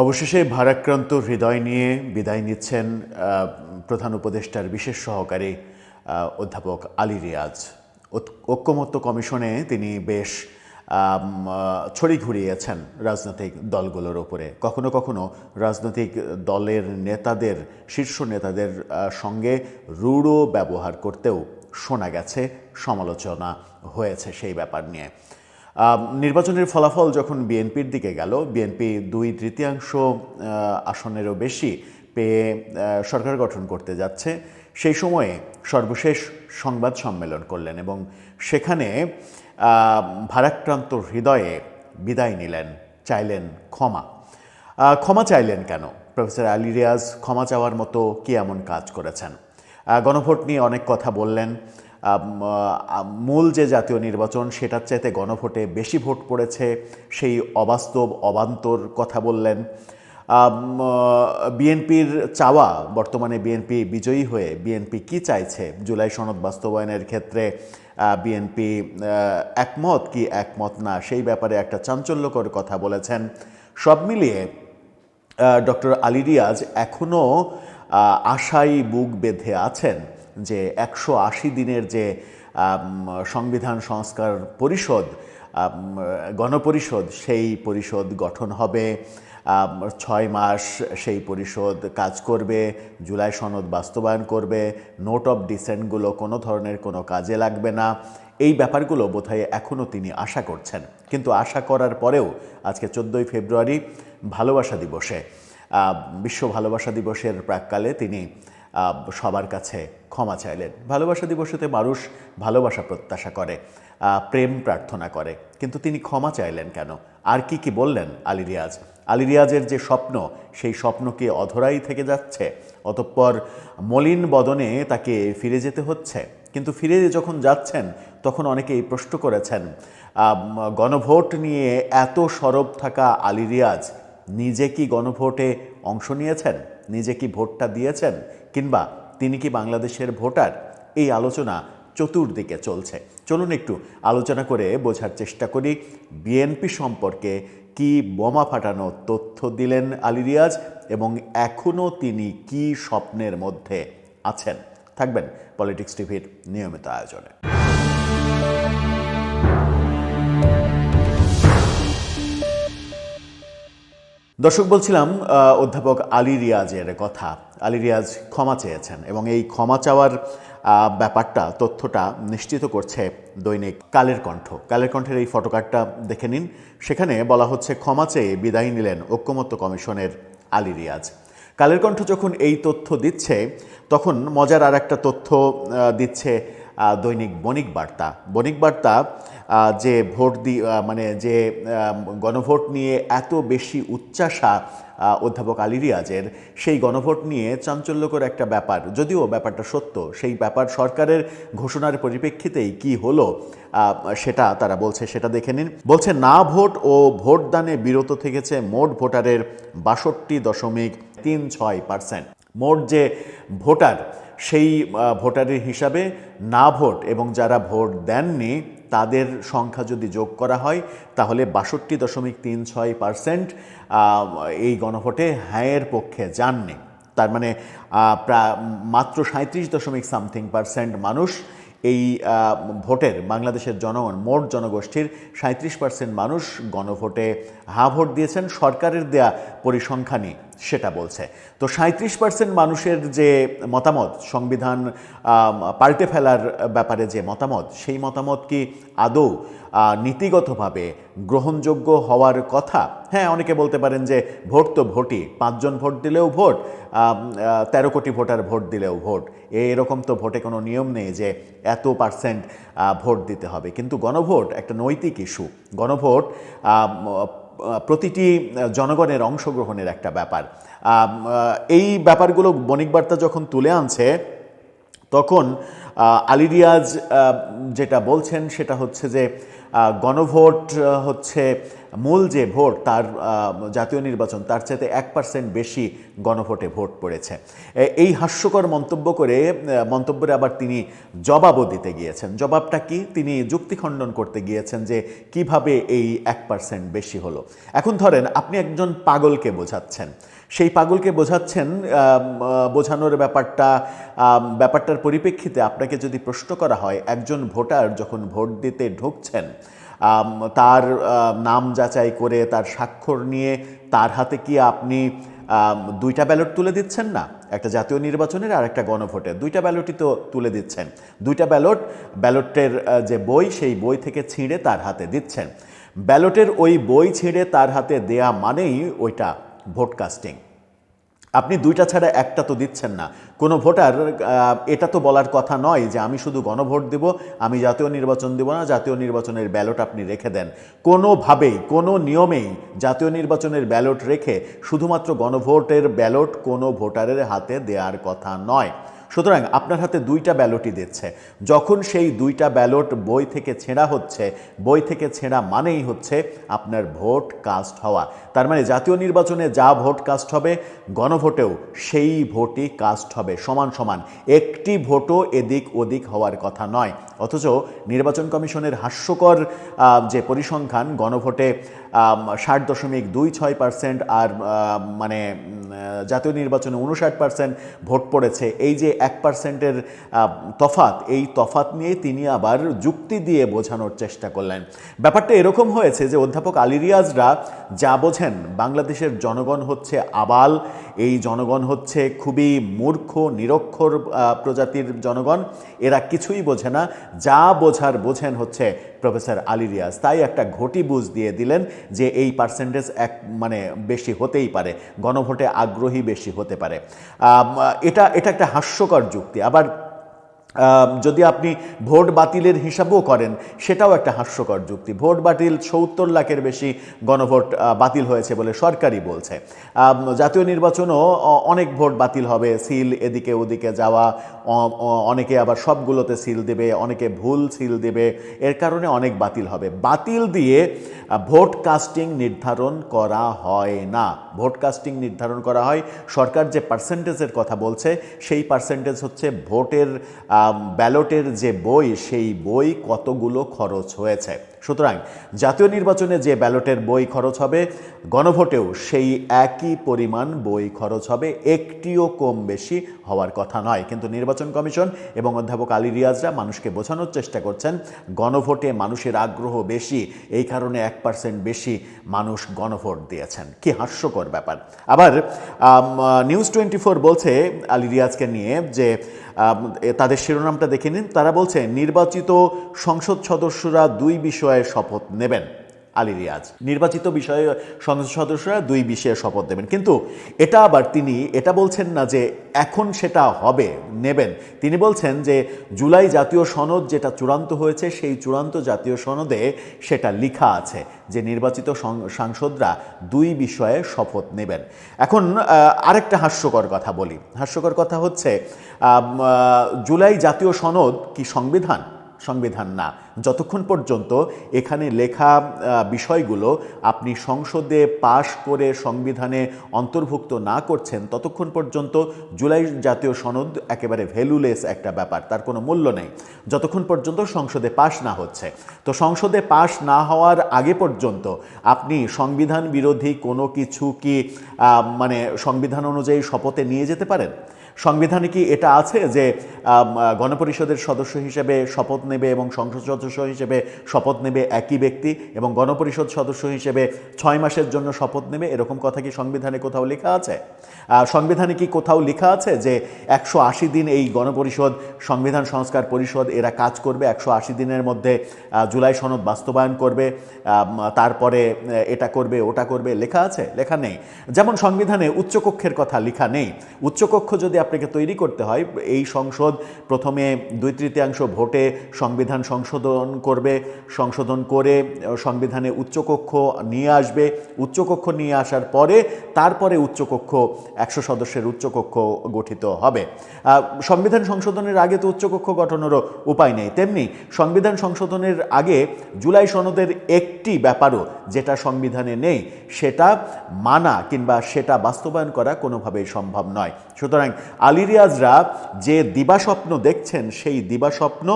অবশেষে ভারাক্রান্ত হৃদয় নিয়ে বিদায় নিচ্ছেন প্রধান উপদেষ্টার বিশেষ সহকারী অধ্যাপক আলী রিয়াজ। ঐক্যমত্য কমিশনে তিনি বেশ ছড়ি ঘুরিয়েছেন রাজনৈতিক দলগুলোর উপরে। কখনো কখনো রাজনৈতিক দলের নেতাদের, শীর্ষ নেতাদের সঙ্গে রূঢ় ব্যবহার করতেও শোনা গেছে, সমালোচনা হয়েছে সেই ব্যাপার নিয়ে। নির্বাচনের ফলাফল যখন বিএনপির দিকে গেল, বিএনপি 2/3 আসনেরও বেশি পেয়ে সরকার গঠন করতে যাচ্ছে, সেই সময়ে সর্বশেষ সংবাদ সম্মেলন করলেন এবং সেখানে ভারাক্রান্ত হৃদয়ে বিদায় নিলেন, চাইলেন ক্ষমা চাইলেন কেন? প্রফেসর আলী রিয়াজ ক্ষমা চাওয়ার মতো কি এমন কাজ করেছেন? গণভোট নিয়ে অনেক কথা বললেন। মূল যে জাতীয় নির্বাচন, সেটার চাইতে গণভোটে বেশি ভোট পড়েছে, সেই অবাস্তব অবান্তর কথা বললেন। বিএনপির চাওয়া, বর্তমানে বিএনপি বিজয়ী হয়ে বিএনপি কি চাইছে জুলাই সনদ বাস্তবায়নের ক্ষেত্রে, বিএনপি একমত কি একমত না, সেই ব্যাপারে একটা চাঞ্চল্যকর কথা বলেছেন। সব মিলিয়ে ডক্টর আলী রিয়াজ এখনও আশায় বুক বেঁধে আছেন যে 180 দিনের যে সংবিধান সংস্কার পরিষদ, গণপরিষদ, সেই পরিষদ গঠন হবে, 6 মাস সেই পরিষদ কাজ করবে, জুলাই সনদ বাস্তবায়ন করবে, নোট অফ ডিসেন্টগুলো কোনো ধরনের কোনো কাজে লাগবে না। এই ব্যাপারগুলো বোধহয় এখনও তিনি আশা করছেন। কিন্তু আশা করার পরেও আজকে 14ই ফেব্রুয়ারি ভালোবাসা দিবসে, বিশ্ব ভালোবাসা দিবসের প্রাক্কালে তিনি সবার কাছে ক্ষমা চাইলেন। ভালোবাসা দিবসেতে মানুষ ভালোবাসা প্রত্যাশা করে, প্রেম প্রার্থনা করে, কিন্তু তিনি ক্ষমা চাইলেন কেন? আর কি বললেন আলী রিয়াজ? আলী রিয়াজের যে স্বপ্ন, সেই স্বপ্ন কি অধরাই থেকে যাচ্ছে? অতঃপর মলিন বদনে তাকে ফিরে যেতে হচ্ছে। কিন্তু ফিরে যখন যাচ্ছেন, তখন অনেকেই প্রশ্ন করেছেন, গণভোট নিয়ে এত সরব থাকা আলী রিয়াজ নিজে কি গণভোটে অংশ নিয়েছেন? নিজে কি ভোটটা দিয়েছেন? কিংবা তিনি কি বাংলাদেশের ভোটার? এই আলোচনা চতুর্দিকে চলছে। চলুন একটু আলোচনা করে বোঝার চেষ্টা করি বিএনপি সম্পর্কে কি বোমা ফাটানো তথ্য দিলেন আলী রিয়াজ এবং এখনও তিনি কি স্বপ্নের মধ্যে আছেন। থাকবেন পলিটিক্স টিভির নিয়মিত আয়োজনে। দর্শক, বলছিলাম অধ্যাপক আলী রিয়াজের কথা। আলী রিয়াজ ক্ষমা চেয়েছেন এবং এই ক্ষমা চাওয়ার ব্যাপারটা, তথ্যটা নিশ্চিত করছে দৈনিক কালের কণ্ঠ। কালের কণ্ঠের এই ফটোকার্ডটা দেখে নিন। সেখানে বলা হচ্ছে, ক্ষমা চেয়ে বিদায় নিলেন ঐক্যমত্য কমিশনের আলী রিয়াজ। কালের কণ্ঠ যখন এই তথ্য দিচ্ছে, তখন মজার আর একটা তথ্য দিচ্ছে দৈনিক বণিক বার্তা। বণিক বার্তা যে যে গণভোট নিয়ে এত বেশি উচ্চাসা অধ্যাপক আলী রিয়াজের, সেই গণভোট নিয়ে চাঞ্চল্যকর একটা ব্যাপার, যদিও ব্যাপারটা সত্য, সেই ব্যাপার সরকারের ঘোষণার পরিপ্রেক্ষিতেই কি হলো সেটা তারা বলছে, সেটা দেখে নিন। বলছে, না ভোট ও ভোটদানে বিরত থেকেছে মোট ভোটারের 62.36%। মোট যে ভোটার, সেই ভোটারের হিসাবে না ভোট এবং যারা ভোট দেননি তাদের সংখ্যা যদি যোগ করা হয়, তাহলে 62.36% এই গণভোটে হ্যাঁয়ের পক্ষে যাননি। তার মানে মাত্র 37.something% মানুষ এই ভোটের, বাংলাদেশের জনগণ, মোট জনগোষ্ঠীর 37% মানুষ গণভোটে হ্যাঁ ভোট দিয়েছেন। সরকারের দেয়া পরিসংখ্যানই সেটা বলছে। তো 37% মানুষের যে মতামত, সংবিধান পাল্টে ফেলার ব্যাপারে যে মতামত, সেই মতামত কি আদৌ নীতিগতভাবে গ্রহণযোগ্য হওয়ার কথা? হ্যাঁ, অনেকে বলতে পারেন যে ভোট তো ভোটই, 5 জন ভোট দিলেও ভোট, 13 কোটি ভোটার ভোট দিলেও ভোট, এরকম তো ভোটে কোনো নিয়ম নেই যে এত % ভোট দিতে হবে। কিন্তু গণভোট একটা নৈতিক ইস্যু। গণভোট প্রতিটি জনগণের অংশগ্রহণের একটা ব্যাপার। এই ব্যাপারগুলো বণিক বার্তা যখন তুলে আনছে, তখন আলী রিয়াজ যেটা বলছেন সেটা হচ্ছে যে গণভোট হচ্ছে মূল যে ভোট তার জাতীয় নির্বাচন তার চাইতে 1% বেশি গণভোটে ভোট পড়েছে। এই হাস্যকর মন্তব্যের আবার তিনি জবাবও দিতে গিয়েছেন। জবাবটা কি? তিনি যুক্তি খণ্ডন করতে গিয়েছেন যে কিভাবে এই 1% বেশি হলো। এখন ধরেন আপনি একজন পাগলকে বোঝাচ্ছেন, সেই পাগলকে বোঝানোর ব্যাপারটার পরিপ্রেক্ষিতে আপনাকে যদি প্রশ্ন করা হয়, একজন ভোটার যখন ভোট দিতে ঢুকছেন তার নাম যাচাই করে তার স্বাক্ষর নিয়ে তার হাতে কি আপনি দুইটা ব্যালট তুলে দিচ্ছেন না? একটা জাতীয় নির্বাচনের আর একটা গণভোটের দুইটা ব্যালটই তো তুলে দিচ্ছেন। দুইটা ব্যালটের যে বই, সেই বই থেকে ছিঁড়ে তার হাতে দিচ্ছেন। ব্যালটের ওই বই ছিঁড়ে তার হাতে দেয়া মানেই ওইটা ভোট কাস্টিং। আপনি দুইটা ছাড়া একটা তো দিচ্ছেন না। কোনো ভোটার এটা তো বলার কথা নয় যে আমি শুধু গণভোট দেব, আমি জাতীয় নির্বাচন দেব না, জাতীয় নির্বাচনের ব্যালট আপনি রেখে দেন। কোনোভাবেই কোনো নিয়মেই জাতীয় নির্বাচনের ব্যালট রেখে শুধুমাত্র গণভোটের ব্যালট কোনো ভোটারের হাতে দেওয়ার কথা নয়। সুতরাং আপনার হাতে দুইটা ব্যালটই দিচ্ছে। যখন সেই দুইটা ব্যালট বই থেকে ছেঁড়া হচ্ছে, বই থেকে ছেঁড়া মানেই হচ্ছে আপনার ভোট কাস্ট হওয়া। তার মানে জাতীয় নির্বাচনে যা ভোট কাস্ট হবে, গণভোটেও সেই ভোটই কাস্ট হবে সমান সমান। একটি ভোটও এদিক ওদিক হওয়ার কথা নয়। অথচ নির্বাচন কমিশনের হাস্যকর যে পরিসংখ্যান, গণভোটে 60.26% আর জাতীয় নির্বাচনে 59% ভোট পড়েছে, এই যে 1%-এর তফাৎ, এই তফাৎ নিয়ে তিনি আবার যুক্তি দিয়ে বোঝানোর চেষ্টা করলেন। ব্যাপারটা এরকম হয়েছে যে অধ্যাপক আলী রিয়াজরা যা বোঝেন, বাংলাদেশের জনগণ হচ্ছে আবাল, এই জনগণ হচ্ছে খুবই মূর্খ নিরক্ষর প্রজাতির জনগণ, এরা কিছুই বোঝে না, যা বোঝেন হচ্ছে প্রফেসর আলী রিয়াজ। তাই একটা ঘটি বুঝ দিয়ে দিলেন যে এই পার্সেন্টেজ বেশি হতেই পারে, গণভোটে আগ্রহী বেশি হতে পারে। এটা একটা হাস্যকর যুক্তি। আবার যদি আপনি ভোট বাতিলের হিসাবও করেন, সেটাও একটা হাস্যকর যুক্তি। ভোট বাতিল 70 লাখের বেশি গণভোট বাতিল হয়েছে বলে সরকারই বলছে। জাতীয় নির্বাচনও অনেক ভোট বাতিল হবে, সিল এদিকে ওদিকে যাওয়া, অনেকে আবার সবগুলোতে সিল দেবে, অনেকে ভুল সিল দেবে, এর কারণে অনেক বাতিল হবে। বাতিল দিয়ে ভোট কাস্টিং নির্ধারণ করা হয় না। ভোট কাস্টিং নির্ধারণ করা হয়, সরকার যে পার্সেন্টেজের কথা বলছে সেই পার্সেন্টেজ হচ্ছে ভোটের ব্যালটের যে বই, সেই বই কতগুলো খরচ হয়েছে। সুতরাং জাতীয় নির্বাচনে যে ব্যালটের বই খরচ হবে, গণভোটেও সেই একই পরিমাণ বই খরচ হবে, একটিও কম বেশি হওয়ার কথা নয়। কিন্তু নির্বাচন কমিশন এবং অধ্যাপক আলী রিয়াজরা মানুষকে বোঝানোর চেষ্টা করছেন গণভোটে মানুষের আগ্রহ বেশি, এই কারণে 1% বেশি মানুষ গণভোট দিয়েছেন। কি হাস্যকর ব্যাপার। আবার নিউজ 24 বলছে আলী রিয়াজকে নিয়ে যে, তাদের শিরোনামটা দেখে নিন, তারা বলছে নির্বাচিত সংসদ সদস্যরা 2 বিষয়ে শপথ নেবেন। আলী রিয়াজ, নির্বাচিত সংসদ সদস্যরা 2 বিষয়ে শপথ নেবেন। কিন্তু এটা আবার তিনি এটা বলছেন না যে এখন সেটা হবে, নেবেন। তিনি বলছেন যে জুলাই জাতীয় সনদ যেটা চূড়ান্ত হয়েছে, সেই চূড়ান্ত জাতীয় সনদে সেটা লেখা আছে যে নির্বাচিত সাংসদরা 2 বিষয়ে শপথ নেবেন। এখন আরেকটা হাস্যকর কথা বলি। হাস্যকর কথা হচ্ছে জুলাই জাতীয় সনদ কি সংবিধান? সংবিধান না। যতক্ষণ পর্যন্ত এখানে লেখা বিষয়গুলো আপনি সংসদে পাশ করে সংবিধানে অন্তর্ভুক্ত না করছেন, ততক্ষণ পর্যন্ত জুলাই জাতীয় সনদ একেবারে ভ্যালুলেস একটা ব্যাপার, তার কোনো মূল্য নেই যতক্ষণ পর্যন্ত সংসদে পাশ না হচ্ছে। তো সংসদে পাশ না হওয়ার আগে পর্যন্ত আপনি সংবিধান বিরোধী কোনো কিছু কি সংবিধান অনুযায়ী শপথে নিয়ে যেতে পারেন? সংবিধানে কি এটা আছে যে গণপরিষদের সদস্য হিসেবে শপথ নেবে এবং সংসদ সদস্য হিসেবে শপথ নেবে একই ব্যক্তি, এবং গণপরিষদ সদস্য হিসেবে 6 মাসের জন্য শপথ নেবে? এরকম কথা কি সংবিধানে কোথাও লেখা আছে? সংবিধানে কি কোথাও লেখা আছে যে 180 দিন এই গণপরিষদ, সংবিধান সংস্কার পরিষদ এরা কাজ করবে, 180 দিনের মধ্যে জুলাই সনদ বাস্তবায়ন করবে, তারপরে এটা করবে ওটা করবে? লেখা আছে? লেখা নেই। যেমন সংবিধানে উচ্চকক্ষের কথা লেখা নেই। উচ্চকক্ষ যদি আপনাকে তৈরি করতে হয়, এই সংসদ প্রথমে 2/3 ভোটে সংবিধান সংশোধন করে সংবিধানে উচ্চকক্ষ নিয়ে আসবে, উচ্চকক্ষ নিয়ে আসার পরে তারপরে উচ্চকক্ষ 100 সদস্যের উচ্চকক্ষ গঠিত হবে। সংবিধান সংশোধনের আগে তো উচ্চকক্ষ গঠনেরও উপায় নেই। তেমনি সংবিধান সংশোধনের আগে জুলাই সনদের একটি ব্যাপারও যেটা সংবিধানে নেই সেটা মানা কিংবা সেটা বাস্তবায়ন করা কোনোভাবেই সম্ভব নয়। সুতরাং আলী রিয়াজরা যে দিবাস্বপ্ন দেখছেন সেই দিবাস্বপ্ন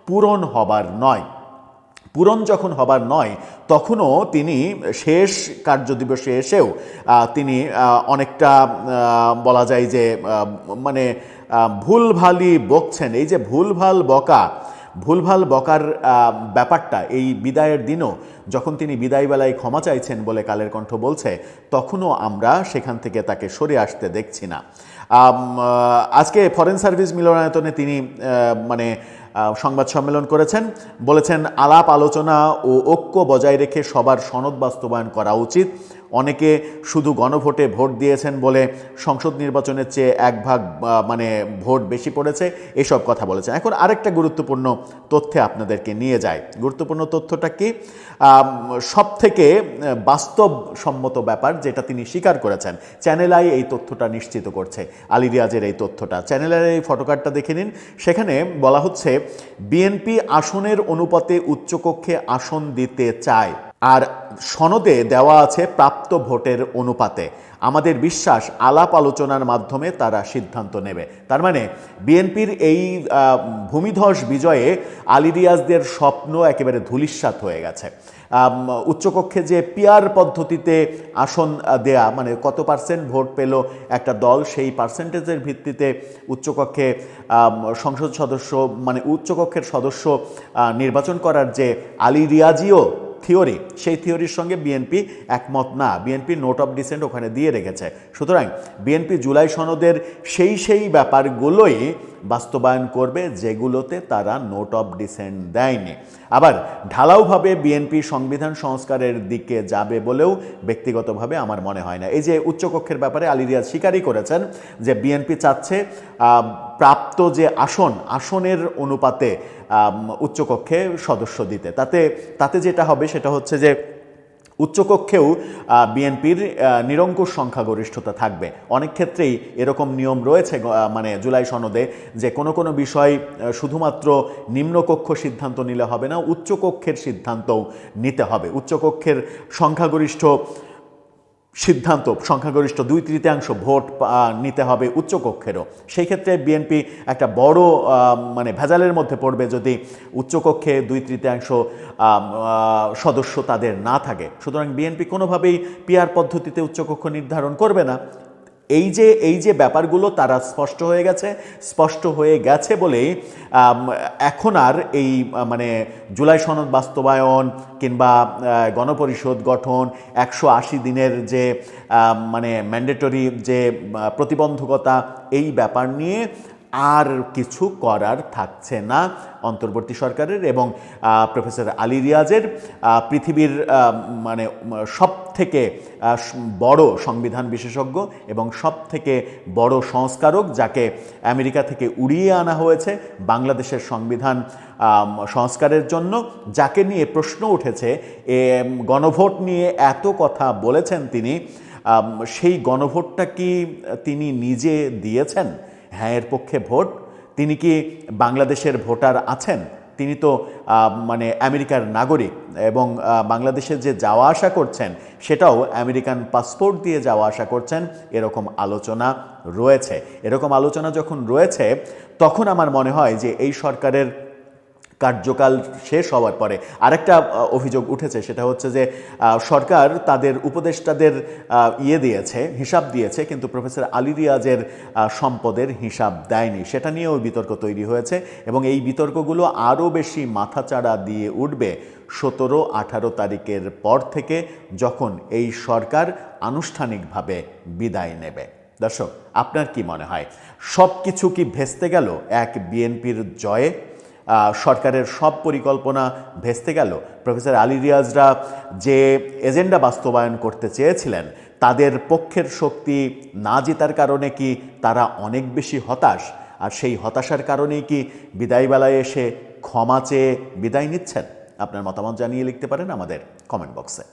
পূরণ হবার নয়। পূরণ যখন হবার নয় তখনও তিনি শেষ কার্যদিবসে এসেও তিনি অনেকটা বলা যায় যে মানে ভুলভালই বকছেন। এই যে ভুলভাল বকার ব্যাপারটা এই বিদায়ের দিনও যখন তিনি বিদায়বেলায় ক্ষমা চাইছেন বলে কালের কণ্ঠ বলছে, তখনও আমরা সেখান থেকে তাকে সরে আসতে দেখছি না। আজকে ফরেন সার্ভিস মিলনায়তনে তিনি মানে সংবাদ সম্মেলন করেছেন, বলেছেন আলাপ আলোচনা ও ঐক্য বজায় রেখে সবার সনদ বাস্তবায়ন করা উচিত। অনেকে শুধু গণভোটে ভোট দিয়েছেন বলে সংসদ নির্বাচনের চেয়ে 1 ভাগ মানে ভোট বেশি পড়েছে, এসব কথা বলেছেন। এখন আরেকটা গুরুত্বপূর্ণ তথ্যে আপনাদেরকে নিয়ে যায়। গুরুত্বপূর্ণ তথ্যটা কি? সবথেকে বাস্তবসম্মত ব্যাপার যেটা তিনি স্বীকার করেছেন, চ্যানেল আই এই তথ্যটা নিশ্চিত করছে, আলী রিয়াজের এই তথ্যটা। চ্যানেল আই এই ফটোকার্ডটা দেখে নিন। সেখানে বলা হচ্ছে বিএনপি আসনের অনুপাতে উচ্চকক্ষে আসন দিতে চায়, আর সনদে দেওয়া আছে প্রাপ্ত ভোটের অনুপাতে। আমাদের বিশ্বাস আলাপ আলোচনার মাধ্যমে তারা সিদ্ধান্ত নেবে। তার মানে বিএনপির এই ভূমিধস বিজয়ে আলী রিয়াজদের স্বপ্ন একেবারে ধূলিসাৎ হয়ে গেছে। উচ্চকক্ষে যে পিয়ার পদ্ধতিতে আসন দেয়া, মানে কত পার্সেন্ট ভোট পেল একটা দল, সেই পার্সেন্টেজের ভিত্তিতে উচ্চকক্ষে সংসদ সদস্য মানে উচ্চকক্ষের সদস্য নির্বাচন করার যে আলী রিয়াজীয় থিওরি, সেই থিওরির সঙ্গে বিএনপি একমত না। বিএনপি নোট অফ ডিসেন্ট ওখানে দিয়ে রেখেছে। সুতরাং বিএনপি জুলাই সনদের সেই ব্যাপারগুলোই বাস্তবায়ন করবে যেগুলোতে তারা নোট অফ ডিসেন্ট দেয়নি। আবার ঢালাওভাবে বিএনপি সংবিধান সংস্কারের দিকে যাবে বলেও ব্যক্তিগতভাবে আমার মনে হয় না। এই যে উচ্চকক্ষের ব্যাপারে আলী রিয়াজ স্বীকারই করেছেন যে বিএনপি চাচ্ছে প্রাপ্ত যে আসনের অনুপাতে উচ্চকক্ষে সদস্য দিতে। তাতে যেটা হবে সেটা হচ্ছে যে উচ্চকক্ষেও বিএনপির নিরঙ্কুশ সংখ্যাগরিষ্ঠতা থাকবে। অনেক ক্ষেত্রেই এরকম নিয়ম রয়েছে মানে জুলাই সনদে, যে কোনো বিষয় শুধুমাত্র নিম্নকক্ষ সিদ্ধান্ত নিলে হবে না, উচ্চকক্ষের সিদ্ধান্তও নিতে হবে। উচ্চকক্ষের সংখ্যাগরিষ্ঠ 2/3 ভোট নিতে হবে উচ্চকক্ষেরও। সেই ক্ষেত্রে বিএনপি একটা বড় মানে ভেজালের মধ্যে পড়বে যদি উচ্চকক্ষে 2/3 সদস্য তাদের না থাকে। সুতরাং বিএনপি কোনোভাবেই পিয়ার পদ্ধতিতে উচ্চকক্ষ নির্ধারণ করবে না। এই যে ব্যাপারগুলো তারা স্পষ্ট হয়ে গেছে বলেই এখন আর এই মানে জুলাই সনদ বাস্তবায়ন কিংবা গণপরিষদ গঠন 180 দিনের যে মানে ম্যান্ডেটরি যে প্রতিবন্ধকতা, এই ব্যাপার নিয়ে আর কিছু করার থাকছে না অন্তর্বর্তী সরকারের এবং প্রফেসর আলী রিয়াজের। পৃথিবীর মানে সবথেকে বড় সংবিধান বিশেষজ্ঞ এবং সবথেকে বড় সংস্কারক, যাকে আমেরিকা থেকে উড়িয়ে আনা হয়েছে বাংলাদেশের সংবিধান সংস্কারের জন্য, যাকে নিয়ে প্রশ্ন উঠেছে, গণভোট নিয়ে এত কথা বলেছেন তিনি, সেই গণভোটটা কি তিনি নিজে দিয়েছেন? হ্যাঁ এর পক্ষে ভোট? তিনি কি বাংলাদেশের ভোটার আছেন? তিনি তো মানে আমেরিকার নাগরিক এবং বাংলাদেশে যে যাওয়া আসা করছেন সেটাও আমেরিকান পাসপোর্ট দিয়ে যাওয়া আসা করছেন, এরকম আলোচনা রয়েছে। এরকম আলোচনা যখন রয়েছে তখন আমার মনে হয় যে এই সরকারের কার্যকাল শেষ হওয়ার পরে আরেকটা অভিযোগ উঠেছে, সেটা হচ্ছে যে সরকার তাদের উপদেষ্টাদের হিসাব দিয়েছে কিন্তু প্রফেসর আলী রিয়াজের সম্পদের হিসাব দেয়নি। সেটা নিয়েও বিতর্ক তৈরি হয়েছে এবং এই বিতর্কগুলো আরও বেশি মাথাচাড়া দিয়ে উঠবে 17-18 তারিখের পর থেকে, যখন এই সরকার আনুষ্ঠানিকভাবে বিদায় নেবে। দর্শক, আপনার কি মনে হয় সব কিছু কি ভেস্তে গেল এক বিএনপির জয়ে? সরকারের সব পরিকল্পনা ভেস্তে গেল? প্রফেসর আলী রিয়াজরা যে এজেন্ডা বাস্তবায়ন করতে চেয়েছিলেন তাদের পক্ষের শক্তি না জেতার কারণে কি তারা অনেক বেশি হতাশ, আর সেই হতাশার কারণেই কি বিদায়বেলায় এসে ক্ষমা চেয়ে বিদায় নিচ্ছেন? আপনার মতামত জানিয়ে লিখতে পারেন আমাদের কমেন্ট বক্সে।